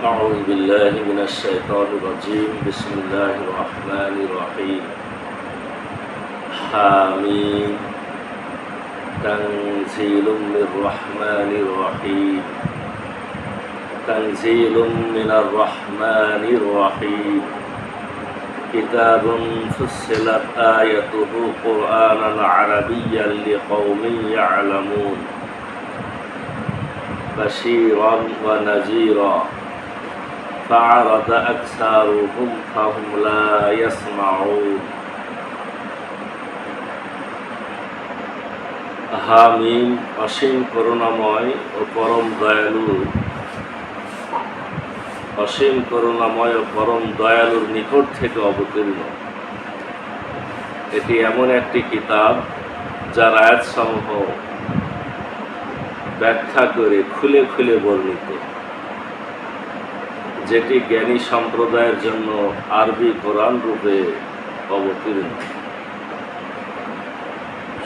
أعوذ بالله من الشيطان الرجيم بسم الله الرحمن الرحيم حاميم تنزيل من الرحمن الرحيم تنزيل من الرحمن الرحيم كتاب فصلت آياته قرآنا عربيا لقوم يعلمون بشيرا ونذيرا فأعرض أكثرهم فهم لا يسمعون হামিম অসীম করুণাময় ও পরম দয়ালু অসীম করুণাময় ও পরম দয়ালুর নিকট থেকে অবতীর্ণ। এটি এমন একটি কিতাব যার আয়াতসমূহ ব্যাখ্যা করে খুলে খুলে বর্ণিত, যেটি জ্ঞানী সম্প্রদায়ের জন্য আরবি কোরআন রূপে অবতীর্ণ,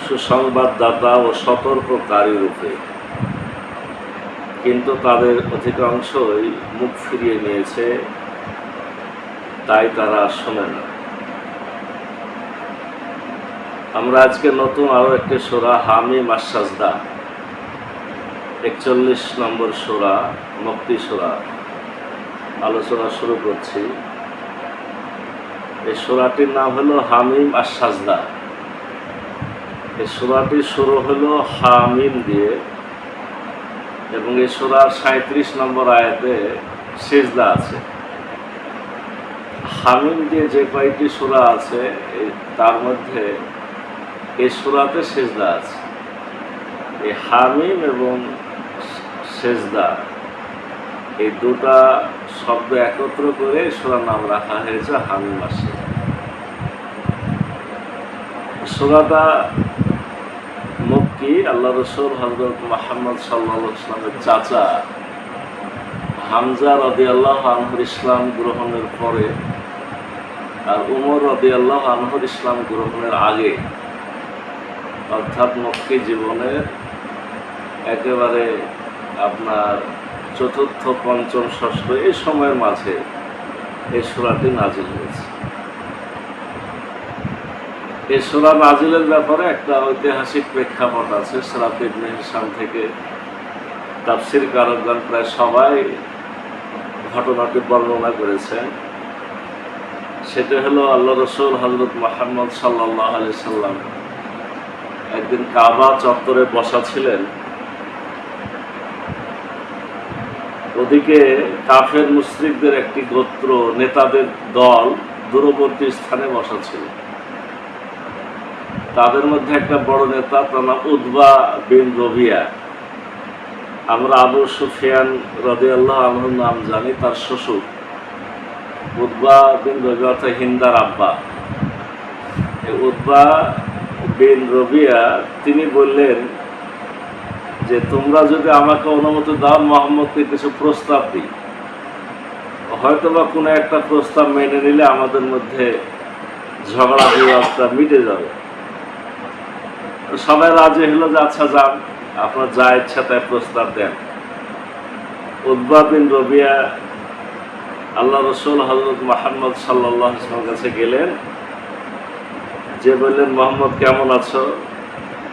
সুসংবাদদাতা ও সতর্ককারী রূপে। কিন্তু তাদের অধিকাংশই মুখ ফিরিয়ে নিয়েছে, তাই তারা শোনে না। আমরা আজকে নতুন আরও একটি সূরা হামিম আস-সাজদা 41 নম্বর সূরা, মুক্তি সূরা আলোচনা শুরু করছি। এই সূরাটির নাম হলো হামিম আস-সাজদা। এই সূরাটি শুরু হলো হামিম দিয়ে এবং এই সূরার 37 নম্বর আয়াতে সিজদা আছে। হামিম দিয়ে যে কয়েকটি সূরা আছে তার মধ্যে এই সূরাতে সিজদা আছে। এই হামিম এবং সিজদা এই দুটা শব্দ একত্র করে সূরার নাম রাখা হয়েছে হামিম আস-সাজদা। সূরাটা মক্কি। আল্লাহ রাসূল হযরত মুহাম্মদ সাল্লাল্লাহু আলাইহি ওয়াসাল্লামের চাচা হামজা রাদিয়াল্লাহু আনহুর ইসলাম গ্রহণের পরে আর উমর রাদিয়াল্লাহু আনহুর ইসলাম গ্রহণের আগে, অর্থাৎ মক্কি জীবনের একেবারে আপনার চতুর্থ, পঞ্চম, ষষ্ঠ এই সময়ের মাঝে এই সূরাটি নাজিল হয়েছে। এই সূরা নাজিলের ব্যাপারে একটা ঐতিহাসিক প্রেক্ষাপট আছে। সূরাত ইবনে হিশাম থেকে তাফসীরকারগণ প্রায় সবাই ঘটনাটি বর্ণনা করেছেন। সেটা হলো আল্লাহ রাসূল হযরত মুহাম্মদ সাল্লাল্লাহু আলাইহি সাল্লাম একদিন কাবা চত্বরে বসা ছিলেন। ওদিকে কাফের মুশরিকদের একটি গোত্র নেতাদের দল দূরবর্তী স্থানে বসা ছিল। তাদের মধ্যে একটা বড় নেতা, তার নাম উতবা বিন রবিয়া। আমরা আবু সুফিয়ান রাদিয়াল্লাহু আনহুর নাম জানি, তার শ্বশুর উতবা বিন রবিয়া অর্থাৎ হিন্দার আব্বা। এই উতবা বিন রবিয়া তিনি বললেন যে তোমরা যদি আমাকে অনুমতি দাও, মুহাম্মদকে কিছু প্রস্তাব দিই, হয়তোবা কোনো একটা প্রস্তাব মেনে নিলে আমাদের মধ্যে ঝগড়া বিবাদটা মিটে যাবে। সবাই রাজি হলো যে আচ্ছা যান, আপনার যা ইচ্ছা তাই প্রস্তাব দেন। উতবা বিন রবিয়া আল্লাহ রাসূল হযরত মুহাম্মদ সাল্লাল্লাহু আলাইহি ওয়াসাল্লামের কাছে গেলেন, যে বললেন মুহাম্মদ কেমন আছো?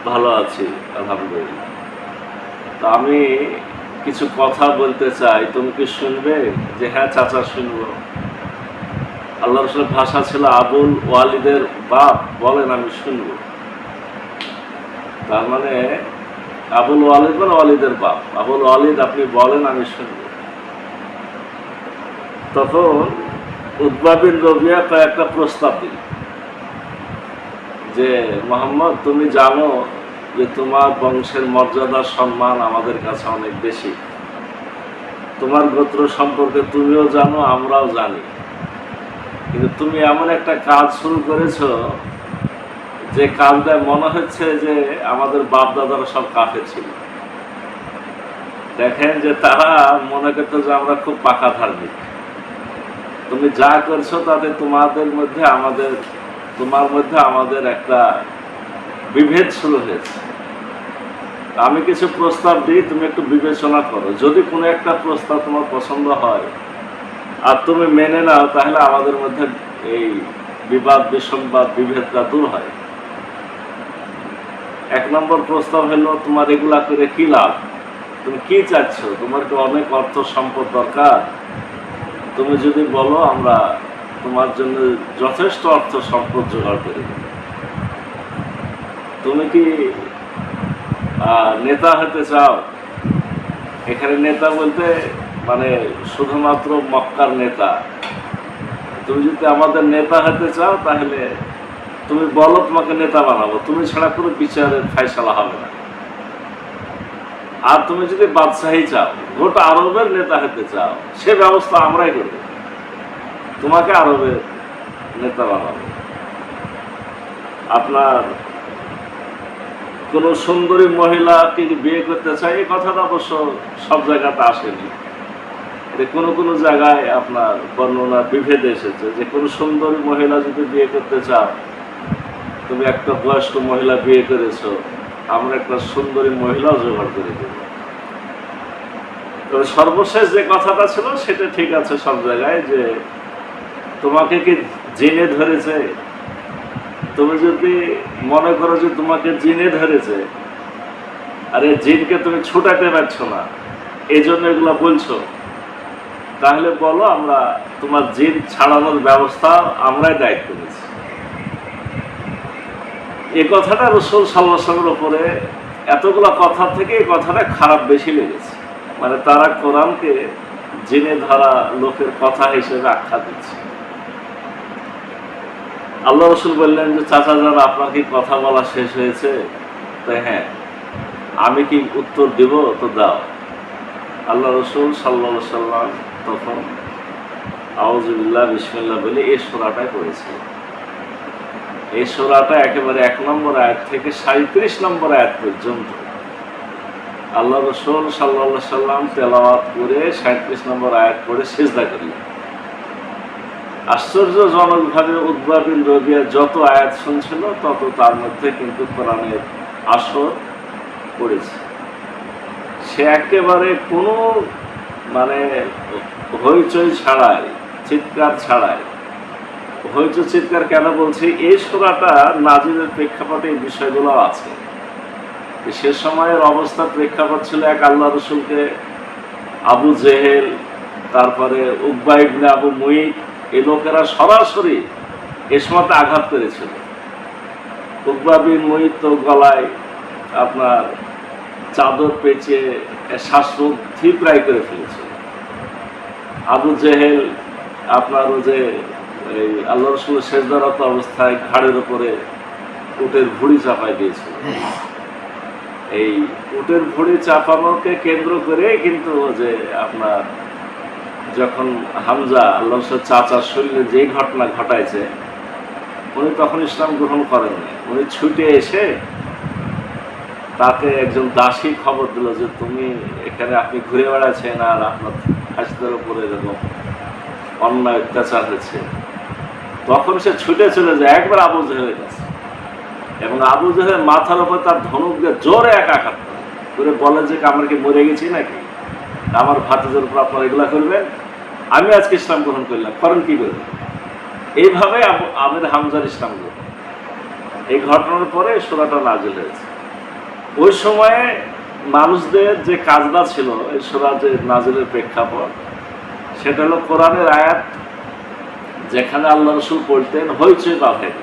ভালো আছি আলহামদুলিল্লাহ। তা আমি কিছু কথা বলতে চাই, তুমি কি শুনবে? যে হ্যাঁ চাচা শুনবো। আল্লাহ রাসূলের ভাষা ছিল আবুল ওয়ালিদের বাপ, বলেন আমি শুনবো। তার মানে আবুল ওয়ালিদ মানে ওয়ালিদের বাপ। আবুল ওয়ালিদ আপনি বলেন আমি শুনব। তখন উতবা বিন রবিয়া কয়েকটা প্রস্তাব দিল যে মুহাম্মদ তুমি জানো যে তোমার বংশের মর্যাদা সম্মান আমাদের কাছে অনেক বেশি, তোমার গোত্র সম্পর্কে তুমিও জানো আমরাও জানি, কিন্তু তুমি এমন একটা কাজ শুরু করেছো যে কাজটা মনে হচ্ছে যে আমাদের বাপ দাদারা সব কাফের ছিল। দেখেন যে তারা মনে করতো যে আমরা খুব পাকা ধার্মিক। তুমি যা করছো তাতে তোমার মধ্যে আমাদের একটা বিভেদ শুরু হয়েছে। আমি কিছু প্রস্তাব দিই, তুমি একটু বিবেচনা করো। যদি কোনো একটা প্রস্তাব তোমার পছন্দ হয় আর তুমি মেনে নাও, তাহলে আমাদের মধ্যে এই বিবাদ বিসংবাদ বিভেদটা দূর হয়। 1 নম্বর প্রস্তাব হলো, তোমার এগুলা করে কি লাভ? তুমি কি চাচ্ছ? তোমার কি অনেক অর্থ সম্পদ দরকার? তুমি যদি বলো আমরা তোমার জন্য যথেষ্ট অর্থ সম্পদ জোগাড় করে দেব। তুমি কি নেতা হতে চাও? এখানে নেতা বলতে মানে শুধুমাত্র মক্কার নেতা। তুমি যদি আমাদের নেতা হতে চাও, তাহলে তুমি বলো তোমাকে নেতা বানাবো, তুমি ছাড়া কোনো বিচারের ফায়সালা হবে না। আর তুমি যদি বাদশাহী চাও, গোটা আরবের নেতা হতে চাও, সে ব্যবস্থা আমরাই করব, তোমাকে আরবের নেতা বানাবো। আপনার কোনো সুন্দরী মহিলাকে বিয়ে করতে চাই, এই কথাটা অবশ্য সব জায়গাতে আসেনি। কোনো কোনো জায়গায় আপনার বর্ণনা বিভেদ এসেছে যে কোনো সুন্দরী মহিলা যদি বিয়ে করতে চাও, তুমি একটা বয়স্ক মহিলা বিয়ে করেছো, আমরা একটা সুন্দরী মহিলাও জোগাড় করে দেব। তবে সর্বশেষ যে কথাটা ছিল সেটা ঠিক আছে সব জায়গায়, যে তোমাকে কি জিনে ধরেছে? তুমি যদি মনে করো যে তোমাকে জিনে ধরেছে, আর এই জিনকে তুমি ছুটাতে পারছো না, এই জন্য এগুলো বলছো, তাহলে বলো আমরা তোমার জিন ছাড়ানোর ব্যবস্থা আমরাই দায়িত্ব নিচ্ছি। এই কথাটা রাসূল সাল্লাল্লাহু আলাইহি ওয়াসাল্লামের উপরে এতগুলো কথা থেকে এই কথাটা খারাপ বেশি লেগেছে। মানে তারা কোরআনকে জিনে ধরা লোকের কথা হিসেবে আখ্যা দিচ্ছে। আল্লাহ রাসূল বললেন যে চাচা যান, আপনার কি কথা বলা শেষ হয়েছে? তাই হ্যাঁ, আমি কি উত্তর দিব? তো দাও। আল্লাহ রাসূল সাল্লাল্লাহু আলাইহি ওয়াসাল্লাম তখন আউযু বিল্লাহ বিসমিল্লাহ বলে এই সূরাটাই পড়েছিল। এই সূরাটা একেবারে 1 নম্বর আয়াত থেকে 37 নম্বর আয়াত পর্যন্ত আল্লাহ রাসূল সাল্লাল্লাহু আলাইহি ওয়াসাল্লাম তেলাওয়াত করে 37 নম্বর আয়াত পড়ে সিজদা করলেন। আশ্চর্যজনকভাবে উতবা বিন রবিয়া যত আয়াত শুনছিল, তত তার মধ্যে কিন্তু কোরআনের আসর পড়েছে। সে একেবারে কোনো মানে হইচই ছাড়াই, চিৎকার ছাড়াই। হইচই চিৎকার কেন বলছি? এই সূরাটা নাজিলের প্রেক্ষাপটে এই বিষয়গুলো আছে। সে সময়ের অবস্থা প্রেক্ষাপট ছিল, এক আল্লাহ রাসূলকে আবু জেহেল, তারপরে উকবা ইবনে আবু মুইত, এই লোকেরা সরাসরি এ সময় আঘাত করেছিল। উকবা বিন মুইত তো গলায় আপনার চাদর পেঁচিয়ে শ্বাসরোধ প্রায় করে ফেলেছিল। আবু জেহেল আপনার যে এই আল্লাহ রাসূলের সেজদারত অবস্থায় ঘাড়ের উপরে উটের ভুঁড়ি চাপাই দিয়েছিল। এই উটের ভুঁড়ি চাপানোকে কেন্দ্র করে কিন্তু যে আপনার যখন হামজা আল্লাহ রাসূলের চাচার শরীরে যে ঘটনা ঘটাইছে, উনি তখন ইসলাম গ্রহণ করেননি। উনি ছুটে এসে তাকে একজন দাসী খবর দিল যে তুমি এখানে, আপনি ঘুরে বেড়াচ্ছেন আর আপনার হাসিদের উপরে এরকম অন্যায় অত্যাচার হয়েছে। তখন সে ছুটে চলে যায় একবার আবু জেহেলের কাছে, এবং আবু জেহেল মাথার উপর তার ধনুক দিয়ে জোরে এক আঘাত করে বলে যে আমরা কি মরে গেছি নাকি? আমার ভাতিজার উপর আপনারা এগুলা করবেন? আমি আজকে ইসলাম গ্রহণ করলাম, করেন কি করবেন? এইভাবে আমির হামজার ইসলাম গ্রহণ। এই ঘটনার পরে সূরাটা নাজিল হয়েছে। ওই সময়ে মানুষদের যে কাজটা ছিল এই সূরা যে নাজিলের প্রেক্ষাপট, সেটা হলো কোরআনের আয়াত যেখানে আল্লাহ রাসূল পড়তেন হইচই বাঁধেন,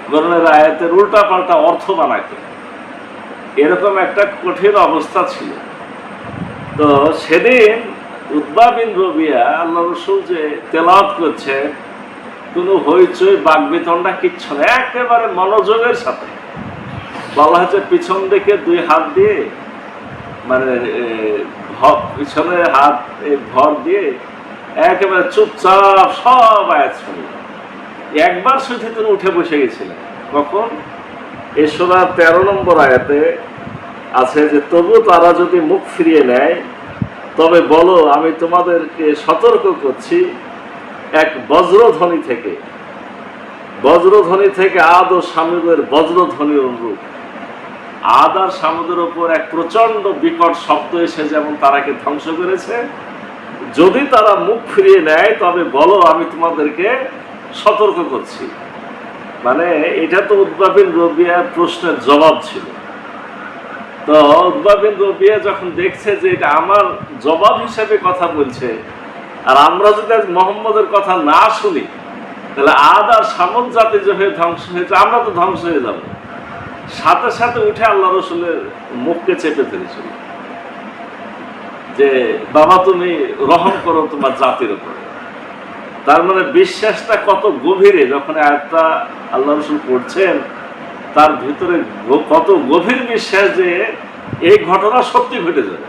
কোরআনের আয়াতের উল্টা পাল্টা অর্থ বানাইতেন, এরকম একটা কঠিন অবস্থা ছিল। তো সেদিন উতবা বিন রবিয়া আল্লাহ রাসূল যে তেলাওয়াত করছে, কোনো হইচই বাকবিতণ্ডা কিচ্ছু না, একেবারে মনোযোগের সাথে বলা হচ্ছে পিছন দিকে 2 হাত দিয়ে মানে পিছনে হাত ভর দিয়ে একেবারে চুপচাপ সব আয়াত শুনলেন। একবার শুধু তিনি উঠে বসে গেছিলেন। কখন? এই সূরা 13 নম্বর আয়াতে আছে যে তবু তারা যদি মুখ ফিরিয়ে নেয়, তবে বলো আমি তোমাদেরকে সতর্ক করছি এক বজ্রধ্বনি থেকে, বজ্রধ্বনি থেকে আদ ও সামুদের বজ্রধ্বনির অনুরূপ। আদ আর সামুদের ওপর এক প্রচন্ড বিকট শব্দ এসে যেমন তারাকে ধ্বংস করেছে, যদি তারা মুখ ফিরিয়ে নেয় তবে বলো আমি তোমাদেরকে সতর্ক করছি। মানে এটা তো উতবা বিন রবিয়ার প্রশ্নের জবাব ছিল। তো উতবা বিন রবিয়া যখন দেখছে যে এটা আমার জবাব হিসেবে কথা বলছে, আর আমরা যদি আজ মোহাম্মদের কথা না শুনি তাহলে আদ আর শামুক জাতি যে হয়ে ধ্বংস হয়েছে, আমরা তো ধ্বংস হয়ে যাব। সাথে সাথে উঠে আল্লাহ রসুলের মুখকে চেপে ফেলেছিল যে বাবা তুমি রহম করো তোমার জাতির উপরে। তার মানে বিশ্বাসটা কত গভীরে, যখন একটা আল্লাহ রসুল পড়ছেন তার ভিতরে কত গভীর বিশ্বাস যে এই ঘটনা সত্যি ঘটে যাবে।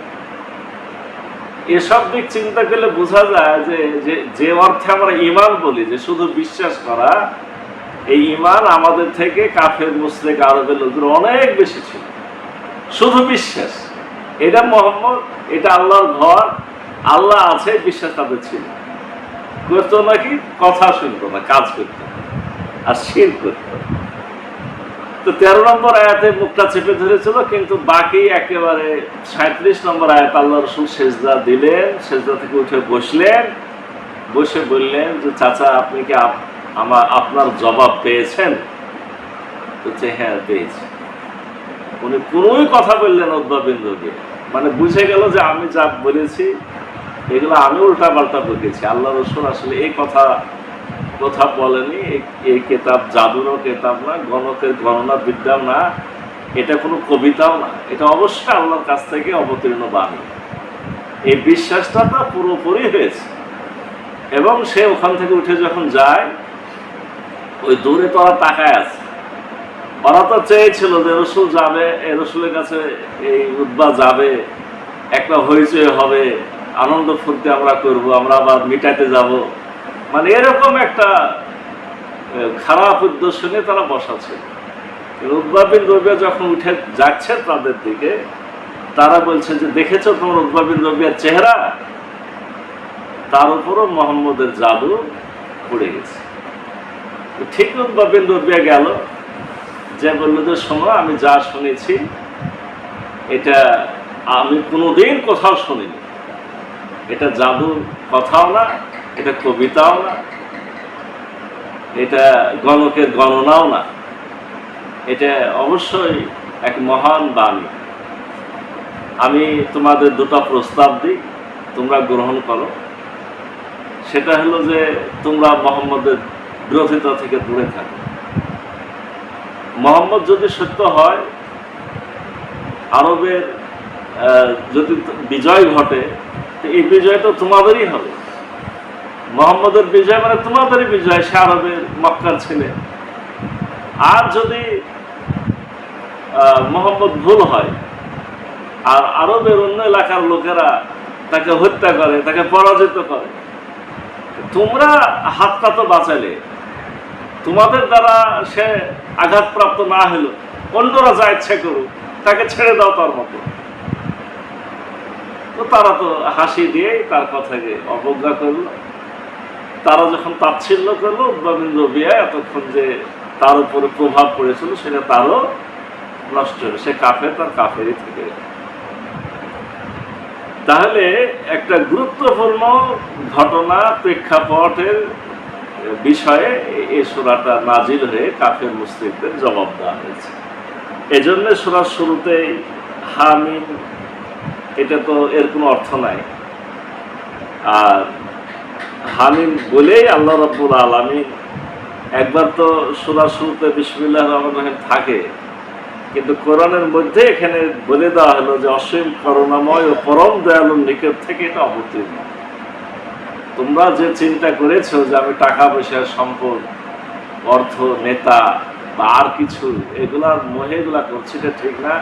এসব দিক চিন্তা করলে বোঝা যায় যে অর্থে আমরা ঈমান বলি, যে শুধু বিশ্বাস করা, এই ঈমান আমাদের থেকে কাফের মুশরিক আরবের লোকদের অনেক বেশি ছিল। শুধু বিশ্বাস এটা মোহাম্মদ, এটা আল্লাহর ঘর, আল্লাহ আছে, বিশ্বাস তাদের ছিল। করতো নাকি কথা শুনতো না, কাজ করতো আর শিরক করতো। তো 13 নম্বর আয়াতে মুখটা চেপে ধরেছিল, কিন্তু বাকি একেবারে 37 নম্বর আয়াত আল্লাহ রসুল সেজদা দিলেন, সেজদা থেকে উঠে বসলেন, বসে বললেন যে চাচা আপনি কি আপনার জবাব পেয়েছেন? বলছে হ্যাঁ পেয়েছি। উনি কোনোই কথা বললেন উতবা বিন রবিয়া, মানে বুঝে গেল যে আমি যা বলেছি এগুলো আমি উল্টা পাল্টা বলেছি। আল্লাহ রসুল আসলে এই কথা বলেনি। এই কেতাব জাদুরও কেতাব না, গণকের গণনা বিদ্যাও না, এটা কোনো কবিতাও না, এটা অবশ্যই আল্লাহর কাছ থেকে অবতীর্ণ বাণী। এই বিশ্বাসটা তো পুরোপুরি হয়েছে। এবং সে ওখান থেকে উঠে যখন যায়, ওই দূরে তো ওরা তাকায় আছে। ওরা তো চেয়েছিল যে রসুল যাবে, এই রসুলের কাছে এই উতবা যাবে, একটা হইচই হবে, আনন্দ ফুর্তি আমরা করব, আমরা আবার মিটাতে যাব, মানে এরকম একটা খারাপ উদ্দেশ্য নিয়ে তারা বসা ছিল। উতবা বিন রবিয়া যখন উঠে যাচ্ছে তাদের দিকে, তারা বলছে যে দেখেছো তোমার উতবা বিন রবিয়ার চেহারা, তার উপরও মোহাম্মদের জাদু পড়ে গেছে। ঠিক উতবা বিন রবিয়া গেল, যে বললো যে শোনো আমি যা শুনেছি এটা আমি কোনোদিন কোথাও শুনিনি, এটা জাদুর কথাও না, এটা কবিতাও না, এটা গণকের গণনাও না, এটা অবশ্যই এক মহান বাণী। আমি তোমাদের দুটো প্রস্তাব দিই, তোমরা গ্রহণ করো। সেটা হলো যে তোমরা মোহাম্মদের বিরোধিতা থেকে দূরে থাকো। মোহাম্মদ যদি সত্য হয়, আরবের যদি বিজয় ঘটে, এই বিজয় তো তোমাদেরই হবে। মোহাম্মদের বিজয় মানে তোমাদেরই বিজয়, সে আরবের মক্কার ছেলে। আর যদি মোহাম্মদ ভুল হয় আর আরবের অন্য এলাকার লোকেরা তাকে হত্যা করে, তাকে পরাজিত করে, তোমরা হাতটা তো বাঁচালে, তোমাদের দ্বারা সে আঘাতপ্রাপ্ত না হলো, অন্যরা যা ইচ্ছে করুক, তাকে ছেড়ে দাও তার মতো। তো তারা তো হাসি দিয়েই তার কথাকে অবজ্ঞা করলো। তারা যখন তাচ্ছিল্য করলো, উতবা বিন রবিয়া এতক্ষণ যে তার উপরে প্রভাব পড়েছিল সেটা তারও নষ্ট হলো, সে কাফের, তার কাফেরই থেকে। তাহলে একটা গুরুত্বপূর্ণ ঘটনা প্রেক্ষাপটের বিষয়ে এই সূরাটা নাজিল হয়ে কাফের মুশরিকদের জবাব দেওয়া হয়েছে। এজন্য সূরার শুরুতেই হামিম, এটা তো এর কোনো অর্থ নাই। আর হামিম বলেই আল্লাহ রাব্বুল আলামিন, একবার তো সূরার শুরুতে বিসমিল্লাহির রহমানির রহিম থাকে, কিন্তু কোরআনের মধ্যে এখানে বলে দেওয়া হলো যে অসীম করুণাময় ও পরম দয়ালুর নিকট থেকে এটা অবতীর্ণ। তোমরা যে চিন্তা করেছো যে আমি টাকা পয়সা, সম্পদ, অর্থ, নেতা বা আর কিছু এগুলার মোহে এগুলা করছি, এটা ঠিক না।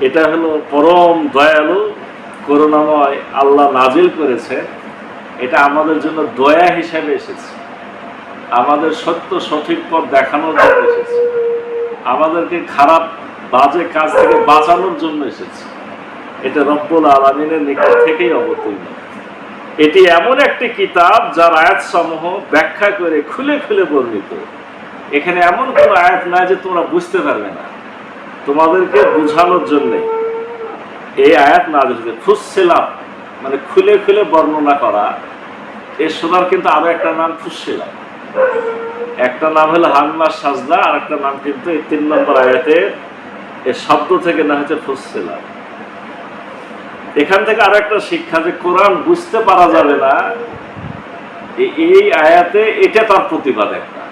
এটা হলো পরম দয়ালু করুণাময় আল্লাহ নাজিল করেছে, এটা আমাদের জন্য দয়া হিসেবে এসেছে, আমাদের সত্য সঠিক পথ দেখানোর জন্য এসেছে, আমাদেরকে খারাপ বাজে কাজ থেকে বাঁচানোর জন্য এসেছে। এটা রব্বুল আলামিনের নিকট থেকেই অবতীর্ণ। এটি এমন একটি কিতাব যার আয়াত সমূহ ব্যাখ্যা করে খুলে খুলে বর্ণিত। এখানে এমন কোন আয়াত নাই যে তোমরা বুঝতে পারবে না, তোমাদেরকে বোঝানোর জন্য এই আয়াত নাযিল হয়েছে। ফুসসিলাত মানে খুলে খুলে বর্ণনা করা, এই সূরার কিন্তু আরো একটা নাম ফুসসিলাত। একটা নাম হলো হাম্মা সাজদা, আর একটা নাম কিন্তু এই 3 নম্বর আয়াতের এই শব্দ থেকে না হচ্ছে ফুসসিলাত। এখান থেকে আরো একটা শিক্ষা, যে কোরআন বুঝতে পারা যাবে না, এই আয়াতে এটা তার প্রতিবাদ। একটা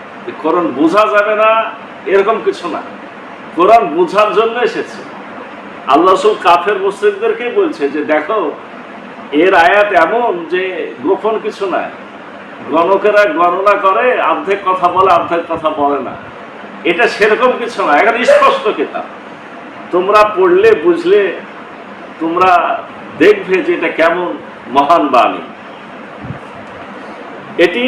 কোরআন বোঝা যাবে না এরকম কিছু না, কোরআন বোঝার জন্য এসেছে। আল্লাহ রাসূল কাফের মুশরিকদেরকেই বলছে যে দেখো, এর আয়াত এমন যে গোপন কিছু নাই, গণকেরা গণনা করে, অর্ধেক কথা বলে অর্ধেক কথা বলে না, এটা সেরকম কিছু না, এখন স্পষ্ট কিতাব, তোমরা পড়লে বুঝলে তোমরা দেখবে যে এটা কেমন মহান বাণী। এটি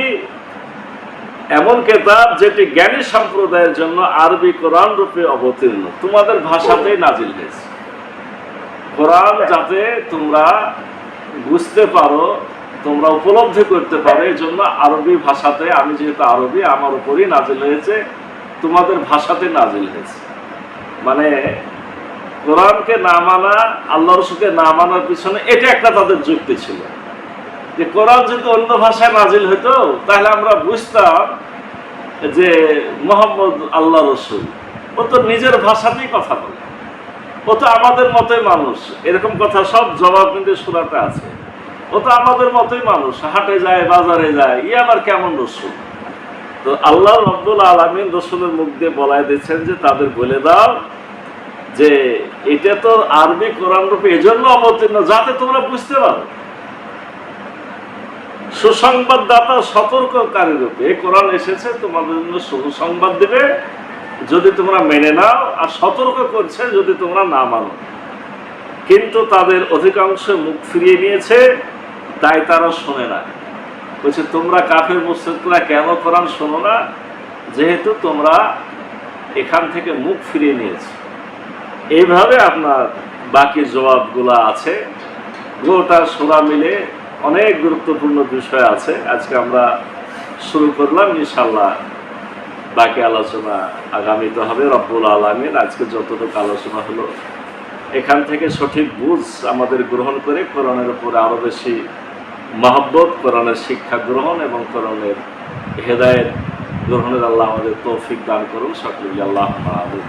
এমন কিতাব যেটি জ্ঞানী সম্প্রদায়ের জন্য আরবি কোরআন রূপে অবতীর্ণ, তোমাদের ভাষাতেই নাজিল হয়েছে। কোরআন যাতে তোমরা বুঝতে পারো, তোমরা উপলব্ধি করতে পারো, এই জন্য আরবি ভাষাতে, আমি যেহেতু আরবি আমার উপরই নাজিল হয়েছে, তোমাদের ভাষাতে নাজিল হয়েছে। মানে কোরআনকে না মানা, আল্লাহ রাসূলকে না মানার পিছনে এটা একটা তাদের যুক্তি ছিল, যে কোরআন যদি অন্য ভাষায় নাজিল হতো তাহলে আমরা বুঝতাম যে মুহাম্মদ আল্লাহ রাসূল, ও তো নিজের ভাষাতেই কথা বলে, ও তো আমাদের মতোই মানুষ, এরকম কথা সব জবাব কিন্তু সূরাতে আছে। ও তো আমাদের মতোই মানুষ, হাটে যায়, বাজারে যায়, ই আবার কেমন রাসূল? তো আল্লাহ রাব্বুল আলামিন রাসূলের মুখ দিয়ে বলায় দিচ্ছেন যে তাদের বলে দাও যে এটা তো আরবি কোরআন রূপে এজন্য অবতীর্ণ যাতে তোমরা বুঝতে পারো, সুসংবাদদাতা সতর্ককারী রূপে এই কোরআন এসেছে, তোমাদের জন্য সুসংবাদ দিবে যদি তোমরা মেনে নাও, আর সতর্ক করছে যদি তোমরা না মানো। কিন্তু তাদের অধিকাংশ মুখ ফিরিয়ে নিয়েছে, তাই তারা শোনে না। বলছে তোমরা কাফের মুশরিকরা কেন কোরআন শোনো না? যেহেতু তোমরা এখান থেকে মুখ ফিরিয়ে নিয়েছো। এইভাবে আপনার বাকি জবাবগুলো আছে। গোটা সূরা মিলে অনেক গুরুত্বপূর্ণ বিষয় আছে। আজকে আমরা শুরু করলাম, ইনশাআল্লাহ বাকি আলোচনা আগামীতে হবে। রব্বুল আলামিন আজকে যতটুকু আলোচনা হলো এখান থেকে সঠিক বুঝ আমাদের গ্রহণ করে কোরআনের উপরে আরো বেশি মহব্বত, কোরআনের শিক্ষা গ্রহণ এবং কোরআনের হেদায়েত গ্রহণের আল্লাহ আমাদের তৌফিক দান করুন। সকলে আল্লাহুম্মা আমিন।